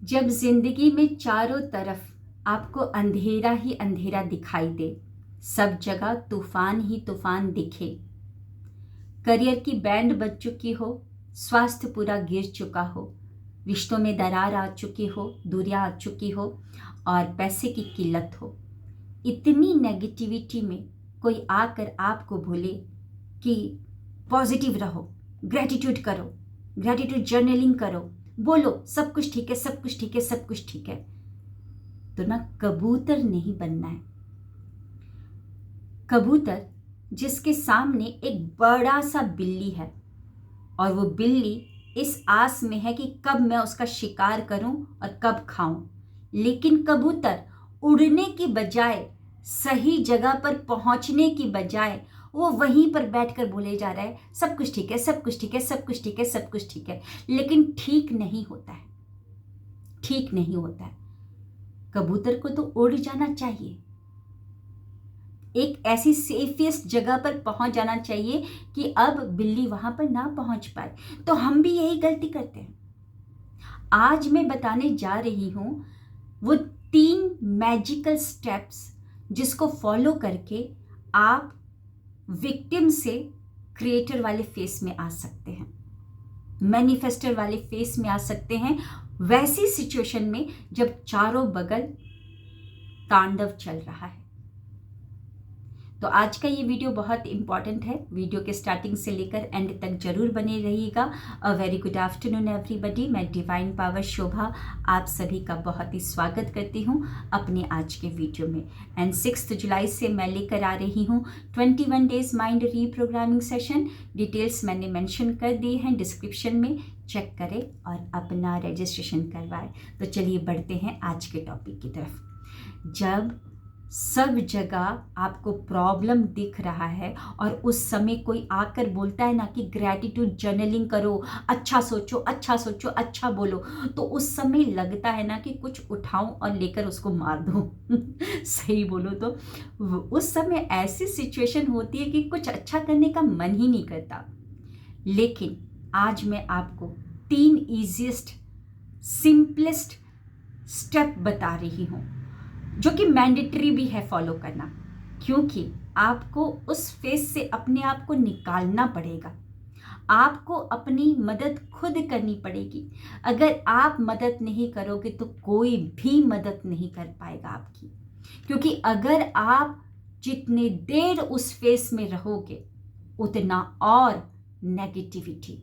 जब जिंदगी में चारों तरफ आपको अंधेरा ही अंधेरा दिखाई दे, सब जगह तूफान ही तूफान दिखे, करियर की बैंड बज चुकी हो, स्वास्थ्य पूरा गिर चुका हो, रिश्तों में दरार आ चुकी हो, दूरियां आ चुकी हो और पैसे की किल्लत हो, इतनी नेगेटिविटी में कोई आकर आपको बोले कि पॉजिटिव रहो, ग्रेटिट्यूड करो, ग्रेटिट्यूड जर्नलिंग करो, बोलो सब कुछ ठीक है, सब कुछ ठीक है, सब कुछ ठीक है, तो ना कबूतर नहीं बनना है। कबूतर जिसके सामने एक बड़ा सा बिल्ली है और वो बिल्ली इस आस में है कि कब मैं उसका शिकार करूं और कब खाऊं, लेकिन कबूतर उड़ने की बजाय, सही जगह पर पहुंचने की बजाय वो वहीं पर बैठकर बोले जा रहा है सब कुछ ठीक है, सब कुछ ठीक है, सब कुछ ठीक है, सब कुछ ठीक है, लेकिन ठीक नहीं होता है, ठीक नहीं होता है। कबूतर को तो उड़ जाना चाहिए, एक ऐसी सेफेस्ट जगह पर पहुंच जाना चाहिए कि अब बिल्ली वहां पर ना पहुंच पाए। तो हम भी यही गलती करते हैं। आज मैं बताने जा रही हूं वो 3 मैजिकल स्टेप्स जिसको फॉलो करके आप विक्टिम से क्रिएटर वाले फेस में आ सकते हैं, मैनिफेस्टर वाले फेस में आ सकते हैं, वैसी सिचुएशन में जब चारों बगल तांडव चल रहा है। तो आज का ये वीडियो बहुत इंपॉर्टेंट है, वीडियो के स्टार्टिंग से लेकर एंड तक जरूर बने रहिएगा। A very good afternoon everybody, मैं डिवाइन पावर शोभा आप सभी का बहुत ही स्वागत करती हूँ अपने आज के वीडियो में। एंड 6 जुलाई से मैं लेकर आ रही हूँ 21 days mind reprogramming session. Details मैंने मेंशन कर दिए हैं डिस्क्रिप्शन में, चेक करें और अपना रजिस्ट्रेशन करवाएं। तो चलिए बढ़ते हैं आज के टॉपिक की तरफ। जब सब जगह आपको प्रॉब्लम दिख रहा है और उस समय कोई आकर बोलता है ना कि ग्रैटिट्यूड जर्नलिंग करो, अच्छा सोचो, अच्छा सोचो, अच्छा बोलो, तो उस समय लगता है ना कि कुछ उठाऊं और लेकर उसको मार दूं। सही बोलो तो उस समय ऐसी सिचुएशन होती है कि कुछ अच्छा करने का मन ही नहीं करता। लेकिन आज मैं आपको 3 इजीएस्ट सिंपलेस्ट स्टेप बता रही हूँ जो कि मैंडेटरी भी है फॉलो करना, क्योंकि आपको उस फेस से अपने आप को निकालना पड़ेगा। आपको अपनी मदद खुद करनी पड़ेगी। अगर आप मदद नहीं करोगे तो कोई भी मदद नहीं कर पाएगा आपकी, क्योंकि अगर आप जितने देर उस फेस में रहोगे उतना और नेगेटिविटी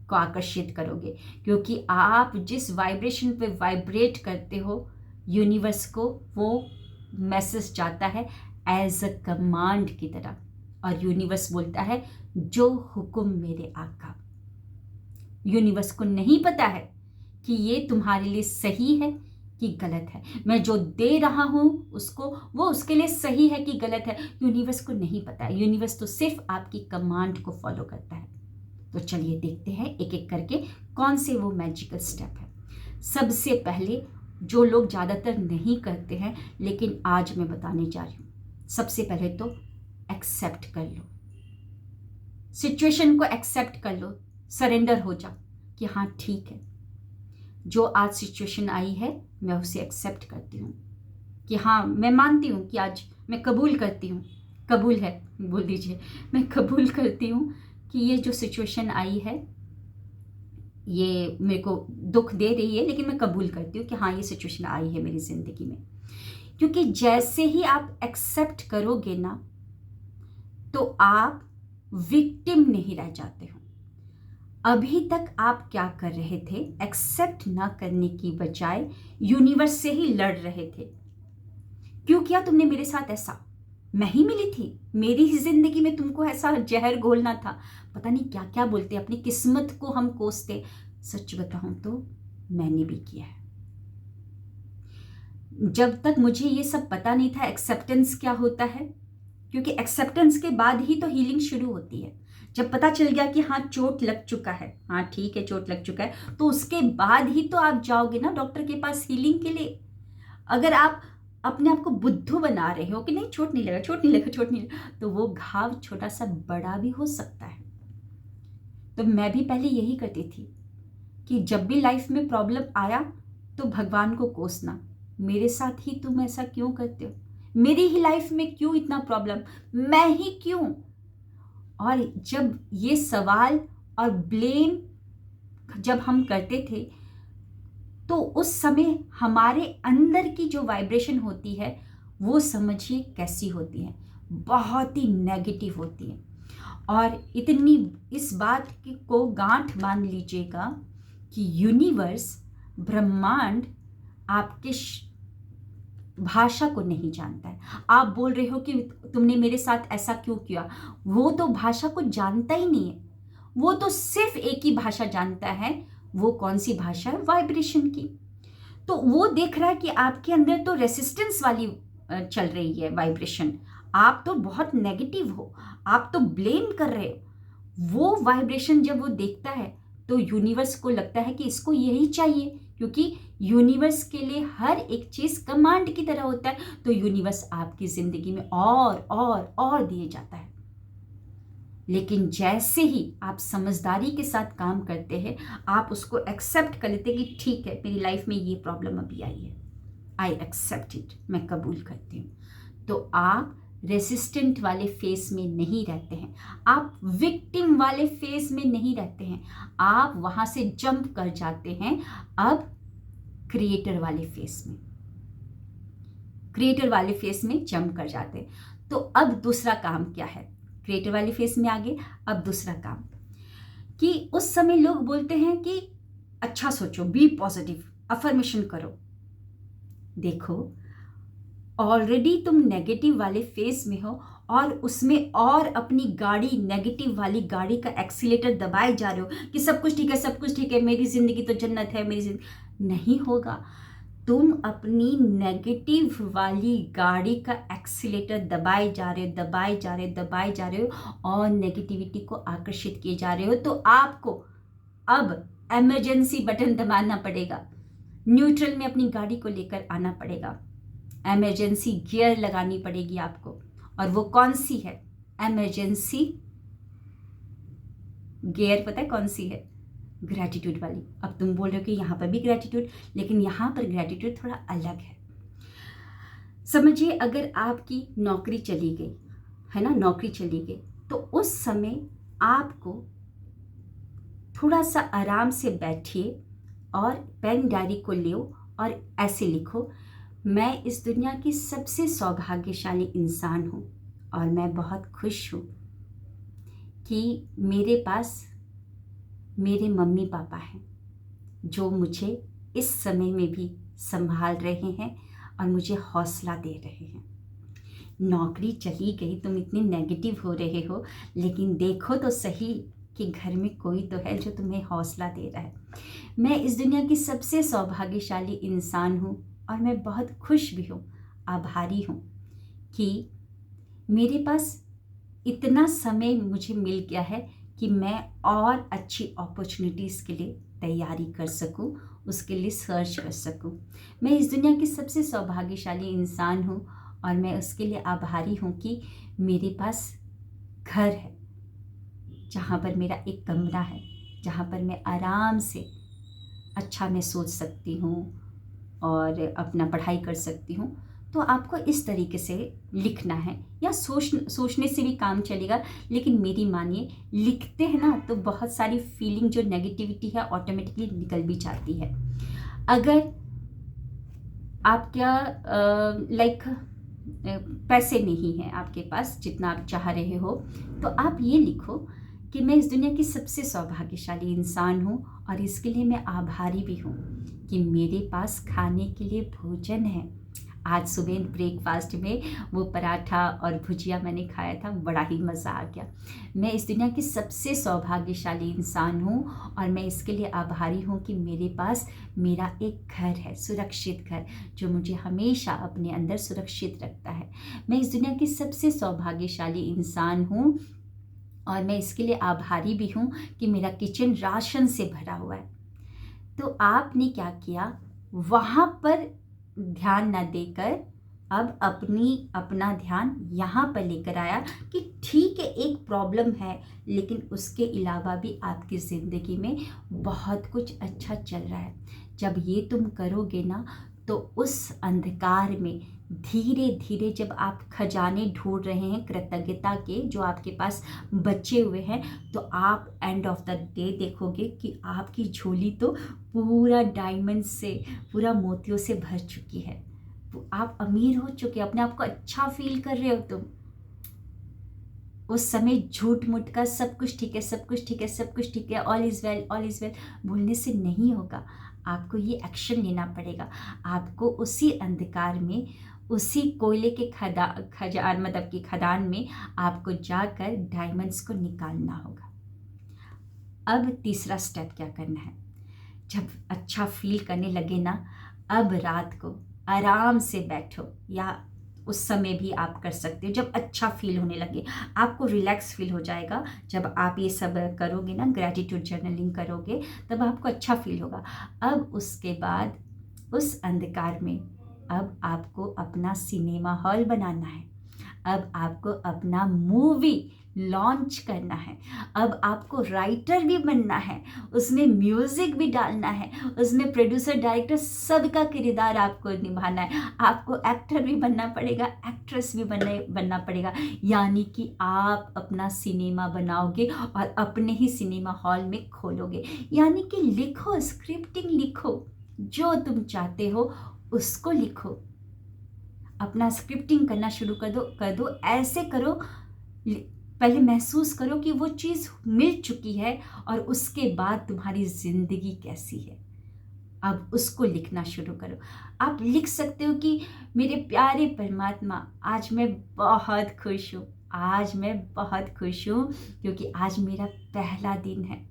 को आकर्षित करोगे, क्योंकि आप जिस वाइब्रेशन पे वाइब्रेट करते हो, यूनिवर्स को वो मैसेज जाता है एज अ कमांड की तरह, और यूनिवर्स बोलता है जो हुक्म मेरे आका। यूनिवर्स को नहीं पता है कि ये तुम्हारे लिए सही है कि गलत है, मैं जो दे रहा हूं उसको, वो उसके लिए सही है कि गलत है, यूनिवर्स को नहीं पता है। यूनिवर्स तो सिर्फ आपकी कमांड को फॉलो करता है। तो चलिए देखते हैं एक एक करके कौन से वो मैजिकल स्टेप है। सबसे पहले जो लोग ज़्यादातर नहीं करते हैं लेकिन आज मैं बताने जा रही हूँ, सबसे पहले तो एक्सेप्ट कर लो, सिचुएशन को एक्सेप्ट कर लो, सरेंडर हो जा कि हाँ ठीक है, जो आज सिचुएशन आई है मैं उसे एक्सेप्ट करती हूँ, कि हाँ मैं मानती हूँ कि आज मैं कबूल करती हूँ, कबूल है बोल दीजिए, मैं कबूल करती हूँ कि ये जो सिचुएशन आई है ये मेरे को दुख दे रही है, लेकिन मैं कबूल करती हूँ कि हाँ ये सिचुएशन आई है मेरी ज़िंदगी में। क्योंकि जैसे ही आप एक्सेप्ट करोगे ना, तो आप विक्टिम नहीं रह जाते हो। अभी तक आप क्या कर रहे थे, एक्सेप्ट ना करने की बजाय यूनिवर्स से ही लड़ रहे थे। क्यों किया तुमने मेरे साथ ऐसा, मैं ही मिली थी, मेरी ही जिंदगी में तुमको ऐसा जहर घोलना था, पता नहीं क्या क्या बोलते, अपनी किस्मत को हम कोसते। सच बताऊं तो मैंने भी किया है। जब तक मुझे ये सब पता नहीं था एक्सेप्टेंस क्या होता है, क्योंकि एक्सेप्टेंस के बाद ही तो हीलिंग शुरू होती है। जब पता चल गया कि हाँ चोट लग चुका है, हाँ ठीक है चोट लग चुका है, तो उसके बाद ही तो आप जाओगे ना डॉक्टर के पास हीलिंग के लिए। अगर आप अपने आप को बुद्धू बना रहे हो कि नहीं चोट नहीं लगा, चोट नहीं लगा, चोट नहीं लगा, तो वो घाव छोटा सा बड़ा भी हो सकता है। तो मैं भी पहले यही करती थी कि जब भी लाइफ में प्रॉब्लम आया तो भगवान को कोसना, मेरे साथ ही तुम ऐसा क्यों करते हो, मेरी ही लाइफ में क्यों इतना प्रॉब्लम, मैं ही क्यों। और जब ये सवाल और ब्लेम जब हम करते थे तो उस समय हमारे अंदर की जो वाइब्रेशन होती है वो समझिए कैसी होती है, बहुत ही नेगेटिव होती है। और इतनी इस बात को गांठ बांध लीजिएगा कि यूनिवर्स, ब्रह्मांड आपके भाषा को नहीं जानता है। आप बोल रहे हो कि तुमने मेरे साथ ऐसा क्यों किया, वो तो भाषा को जानता ही नहीं है, वो तो सिर्फ एक ही भाषा जानता है। वो कौन सी भाषा है, वाइब्रेशन की। तो वो देख रहा है कि आपके अंदर तो रेसिस्टेंस वाली चल रही है वाइब्रेशन, आप तो बहुत नेगेटिव हो, आप तो ब्लेम कर रहे हो। वो वाइब्रेशन जब वो देखता है तो यूनिवर्स को लगता है कि इसको यही चाहिए, क्योंकि यूनिवर्स के लिए हर एक चीज कमांड की तरह होता है। तो यूनिवर्स आपकी जिंदगी में और दिए जाता है। लेकिन जैसे ही आप समझदारी के साथ काम करते हैं, आप उसको एक्सेप्ट कर लेते हैं कि ठीक है, मेरी लाइफ में ये प्रॉब्लम अभी आई है, आई एक्सेप्ट इट, मैं कबूल करती हूँ, तो आप रेसिस्टेंट वाले फेस में नहीं रहते हैं, आप विक्टिम वाले फेस में नहीं रहते हैं, आप वहां से जंप कर जाते हैं अब क्रिएटर वाले फेस में, क्रिएटर वाले फेस में जंप कर जाते हैं। तो अब दूसरा काम क्या है, क्रिएटर वाले फेस में आगे अब दूसरा काम कि उस समय लोग बोलते हैं कि अच्छा सोचो, बी पॉजिटिव, अफर्मेशन करो। देखो, ऑलरेडी तुम नेगेटिव वाले फेस में हो और उसमें और अपनी गाड़ी, नेगेटिव वाली गाड़ी का एक्सीलेटर दबाए जा रहे हो कि सब कुछ ठीक है, सब कुछ ठीक है, मेरी जिंदगी तो जन्नत है, मेरी जिंदगी नहीं होगा। तुम अपनी नेगेटिव वाली गाड़ी का एक्सीलेटर दबाए जा रहे हो, दबाए जा रहे हो और नेगेटिविटी को आकर्षित किए जा रहे हो। तो आपको अब इमरजेंसी बटन दबाना पड़ेगा, न्यूट्रल में अपनी गाड़ी को लेकर आना पड़ेगा, इमरजेंसी गियर लगानी पड़ेगी आपको। और वो कौन सी है इमरजेंसी गियर, पता है कौन सी है? ग्रैटिट्यूड वाली। अब तुम बोल रहे हो कि यहाँ पर भी ग्रैटिट्यूड, लेकिन यहाँ पर ग्रैटिट्यूड थोड़ा अलग है। समझिए, अगर आपकी नौकरी चली गई है ना, नौकरी चली गई, तो उस समय आपको थोड़ा सा आराम से बैठिए और पेन डायरी को लो और ऐसे लिखो, मैं इस दुनिया की सबसे सौभाग्यशाली इंसान हूँ और मैं बहुत खुश हूँ कि मेरे पास मेरे मम्मी पापा हैं जो मुझे इस समय में भी संभाल रहे हैं और मुझे हौसला दे रहे हैं। नौकरी चली गई, तुम इतने नेगेटिव हो रहे हो, लेकिन देखो तो सही कि घर में कोई तो है जो तुम्हें हौसला दे रहा है। मैं इस दुनिया की सबसे सौभाग्यशाली इंसान हूँ और मैं बहुत खुश भी हूँ, आभारी हूँ कि मेरे पास इतना समय मुझे मिल गया है कि मैं और अच्छी अपॉर्चुनिटीज़ के लिए तैयारी कर सकूं, उसके लिए सर्च कर सकूं। मैं इस दुनिया की सबसे सौभाग्यशाली इंसान हूं और मैं उसके लिए आभारी हूं कि मेरे पास घर है, जहां पर मेरा एक कमरा है, जहां पर मैं आराम से अच्छा मैं सोच सकती हूं और अपना पढ़ाई कर सकती हूं। तो आपको इस तरीके से लिखना है, या सोचने से भी काम चलेगा, लेकिन मेरी मानिए, लिखते हैं ना तो बहुत सारी फीलिंग जो नेगेटिविटी है ऑटोमेटिकली निकल भी जाती है। अगर आप क्या लाइक पैसे नहीं हैं आपके पास जितना आप चाह रहे हो, तो आप ये लिखो कि मैं इस दुनिया की सबसे सौभाग्यशाली इंसान हूँ और इसके लिए मैं आभारी भी हूँ कि मेरे पास खाने के लिए भोजन है। आज सुबह ब्रेकफास्ट में वो पराठा और भुजिया मैंने खाया था, बड़ा ही मज़ा आ गया। मैं इस दुनिया की सबसे सौभाग्यशाली इंसान हूँ और मैं इसके लिए आभारी हूँ कि मेरे पास मेरा एक घर है, सुरक्षित घर, जो मुझे हमेशा अपने अंदर सुरक्षित रखता है। मैं इस दुनिया की सबसे सौभाग्यशाली इंसान हूँ और मैं इसके लिए आभारी भी हूँ कि मेरा किचन राशन से भरा हुआ है। तो आपने क्या किया, वहाँ पर ध्यान न देकर अब अपना ध्यान यहाँ पर लेकर आया कि ठीक है, एक प्रॉब्लम है, लेकिन उसके अलावा भी आपकी ज़िंदगी में बहुत कुछ अच्छा चल रहा है। जब ये तुम करोगे ना, तो उस अंधकार में धीरे धीरे जब आप खजाने ढूंढ रहे हैं कृतज्ञता के जो आपके पास बचे हुए हैं, तो आप एंड ऑफ द डे देखोगे कि आपकी झोली तो पूरा डायमंड से, पूरा मोतियों से भर चुकी है। आप अमीर हो चुके, अपने आप को अच्छा फील कर रहे हो तुम। उस समय झूठ मूठ का सब कुछ ठीक है, सब कुछ ठीक है, सब कुछ ठीक है, all is well, all is well बोलने से नहीं होगा। आपको ये एक्शन लेना पड़ेगा। आपको उसी अंधकार में, उसी कोयले के खजान मतलब कि खदान में आपको जाकर डायमंड्स को निकालना होगा। अब तीसरा स्टेप क्या करना है, जब अच्छा फील करने लगे ना, अब रात को आराम से बैठो, या उस समय भी आप कर सकते हो जब अच्छा फील होने लगे, आपको रिलैक्स फील हो जाएगा। जब आप ये सब करोगे ना, ग्रैटिट्यूड जर्नलिंग करोगे, तब आपको अच्छा फील होगा। अब उसके बाद उस अंधकार में अब आपको अपना सिनेमा हॉल बनाना है, अब आपको अपना मूवी लॉन्च करना है, अब आपको राइटर भी बनना है, उसमें म्यूज़िक भी डालना है, उसमें प्रोड्यूसर डायरेक्टर सबका किरदार आपको निभाना है, आपको एक्टर भी बनना पड़ेगा, एक्ट्रेस भी बनना पड़ेगा। यानी कि आप अपना सिनेमा बनाओगे और अपने ही सिनेमा हॉल में खोलोगे। यानी कि लिखो, स्क्रिप्टिंग लिखो, जो तुम चाहते हो उसको लिखो, अपना स्क्रिप्टिंग करना शुरू कर दो। ऐसे करो, पहले महसूस करो कि वो चीज़ मिल चुकी है और उसके बाद तुम्हारी ज़िंदगी कैसी है, अब उसको लिखना शुरू करो। आप लिख सकते हो कि मेरे प्यारे परमात्मा, आज मैं बहुत खुश हूँ, आज मैं बहुत खुश हूँ क्योंकि आज मेरा पहला दिन है,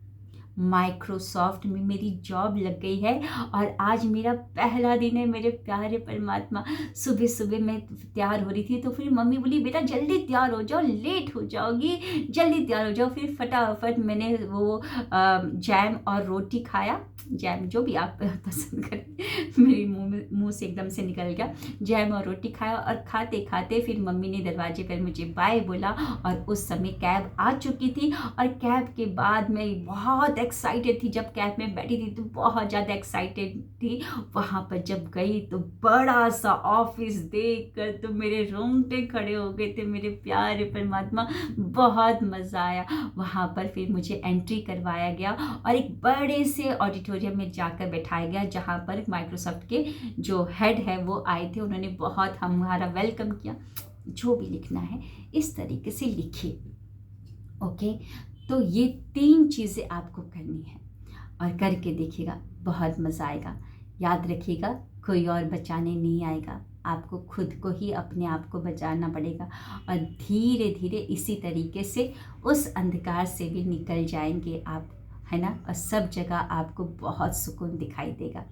माइक्रोसॉफ्ट में मेरी जॉब लग गई है और आज मेरा पहला दिन है। मेरे प्यारे परमात्मा, सुबह सुबह मैं तैयार हो रही थी तो फिर मम्मी बोली बेटा जल्दी तैयार हो जाओ, लेट हो जाओगी, जल्दी तैयार हो जाओ। फिर फटाफट मैंने वो जैम और रोटी खाया, जैम जो भी आप पसंद करें, मेरे मुंह से एकदम से निकल गया, जैम और रोटी खाया। और खाते खाते फिर मम्मी ने दरवाजे पर मुझे बाय बोला और उस समय कैब आ चुकी थी। और कैब के बाद मैं बहुत एक्साइटेड थी, जब कैब में बैठी थी तो बहुत ज़्यादा एक्साइटेड थी। वहाँ पर जब गई तो बड़ा सा ऑफिस देख कर तो मेरे रोंगटे खड़े हो गए थे। मेरे प्यारे परमात्मा, बहुत मज़ा आया। वहाँ पर फिर मुझे एंट्री करवाया गया और एक बड़े से ऑडिटोरियम में जाकर बैठाया गया, जहाँ पर माइक्रोसॉफ्ट के जो हेड है वो आए थे। उन्होंने बहुत हमारा वेलकम किया। जो भी लिखना है इस तरीके से लिखिए, ओके। तो ये 3 चीज़ें आपको करनी है और करके देखिएगा, बहुत मज़ा आएगा। याद रखिएगा, कोई और बचाने नहीं आएगा, आपको खुद को ही अपने आप को बचाना पड़ेगा। और धीरे धीरे इसी तरीके से उस अंधकार से भी निकल जाएंगे आप, है ना। और सब जगह आपको बहुत सुकून दिखाई देगा।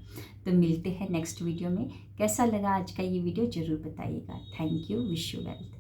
तो मिलते हैं नेक्स्ट वीडियो में। कैसा लगा आज का ये वीडियो ज़रूर बताइएगा। Thank you, wish you wealth.